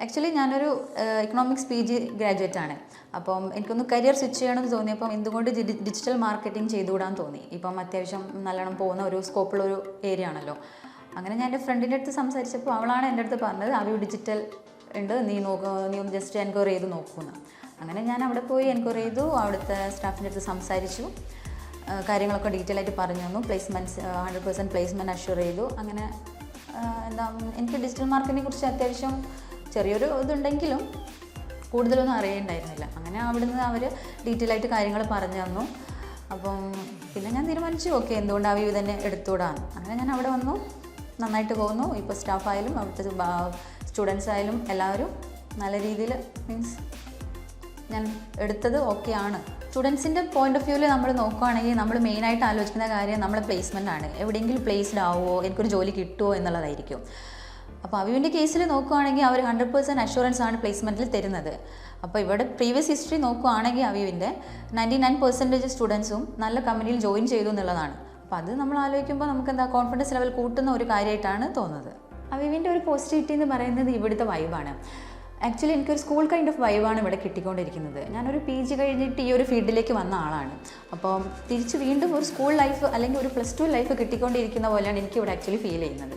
Actually ഞാനൊരു economics PG graduate ആണ്. അപ്പം എനിക്കൊന്ന് കരിയർ സ്വിച്ച് ചെയ്യണമെന്ന് തോന്നിയപ്പം എന്തുകൊണ്ട് ഡിജിറ്റൽ മാർക്കറ്റിംഗ് ചെയ്തുകൂടാൻ തോന്നി. ഇപ്പം അത്യാവശ്യം നല്ലോണം പോകുന്ന ഒരു സ്കോപ്പുള്ളൊരു ഏരിയ ആണല്ലോ. അങ്ങനെ ഞാൻ എൻ്റെ ഫ്രണ്ടിൻ്റെ അടുത്ത് സംസാരിച്ചപ്പോൾ അവളാണ് എൻ്റെ അടുത്ത് പറഞ്ഞത് അവ ഡിജിറ്റൽ ഉണ്ട്, നീ ഒന്ന് ജസ്റ്റ് എൻക്വയറി ചെയ്ത് നോക്കുമെന്ന്. അങ്ങനെ ഞാൻ അവിടെ പോയി എൻക്വയറി ചെയ്തു, അവിടുത്തെ സ്റ്റാഫിൻ്റെ അടുത്ത് സംസാരിച്ചു, കാര്യങ്ങളൊക്കെ ഡീറ്റെയിൽ ആയിട്ട് പറഞ്ഞു തന്നു. പ്ലേസ്മെൻറ്റ്സ് 100% പ്ലേസ്മെൻറ്റ് അഷ്യൂർ ചെയ്തു. അങ്ങനെ എനിക്ക് ഡിജിറ്റൽ മാർക്കറ്റിനെ കുറിച്ച് അത്യാവശ്യം ചെറിയൊരു ഇതുണ്ടെങ്കിലും കൂടുതലൊന്നും അറിയണ്ടായിരുന്നില്ല. അങ്ങനെ അവിടുന്ന് അവർ ഡീറ്റെയിൽ ആയിട്ട് കാര്യങ്ങൾ പറഞ്ഞു തന്നു. അപ്പം പിന്നെ ഞാൻ തീരുമാനിച്ചു, ഓക്കെ എന്തുകൊണ്ട് അവ തന്നെ എടുത്തുകൂടാന്ന്. അങ്ങനെ ഞാൻ അവിടെ വന്നു, നന്നായിട്ട് പോകുന്നു. ഇപ്പോൾ സ്റ്റാഫായാലും അവിടുത്തെ സ്റ്റുഡൻസ് ആയാലും എല്ലാവരും നല്ല രീതിയിൽ മീൻസ് ഞാൻ എടുത്തത് ഓക്കെയാണ്. സ്റ്റുഡൻസിൻ്റെ പോയിൻ്റ് ഓഫ് വ്യൂവിൽ നമ്മൾ നോക്കുകയാണെങ്കിൽ നമ്മൾ മെയിനായിട്ട് ആലോചിക്കുന്ന കാര്യം നമ്മളെ പ്ലേസ്മെൻ്റ് ആണ്. എവിടെയെങ്കിലും പ്ലേസ്ഡ് ആവുമോ, എനിക്കൊരു ജോലി കിട്ടുമോ എന്നുള്ളതായിരിക്കും. അപ്പോൾ അവയുടെ കേസിൽ നോക്കുകയാണെങ്കിൽ അവർ 100% അഷുറൻസ് ആണ് പ്ലേസ്മെൻറ്റിൽ തരുന്നത്. അപ്പോൾ ഇവിടെ പ്രീവിയസ് ഹിസ്റ്ററി നോക്കുകയാണെങ്കിൽ അവയുടെ 99% സ്റ്റുഡൻസും നല്ല കമ്പനിയിൽ ജോയിൻ ചെയ്തു എന്നുള്ളതാണ്. അപ്പോൾ അത് നമ്മൾ ആലോചിക്കുമ്പോൾ നമുക്ക് കോൺഫിഡൻസ് ലെവൽ കൂട്ടുന്ന ഒരു കാര്യമായിട്ടാണ് തോന്നുന്നത്. അവയുടെ ഒരു പോസിറ്റിവിറ്റി എന്ന് പറയുന്നത് ഇവിടുത്തെ വൈബാണ്. ആക്ച്വലി എനിക്കൊരു സ്കൂൾ കൈൻഡ് ഓഫ് വൈബാണ് ഇവിടെ കിട്ടിക്കൊണ്ടിരിക്കുന്നത്. ഞാനൊരു PG കഴിഞ്ഞിട്ട് ഈ ഒരു ഫീൽഡിലേക്ക് വന്ന ആളാണ്. അപ്പം തിരിച്ച് വീണ്ടും ഒരു സ്കൂൾ ലൈഫ് അല്ലെങ്കിൽ ഒരു +2 ലൈഫ് കിട്ടിക്കൊണ്ടിരിക്കുന്ന പോലെയാണ് എനിക്കിവിടെ ആക്ച്വലി ഫീൽ ചെയ്യുന്നത്.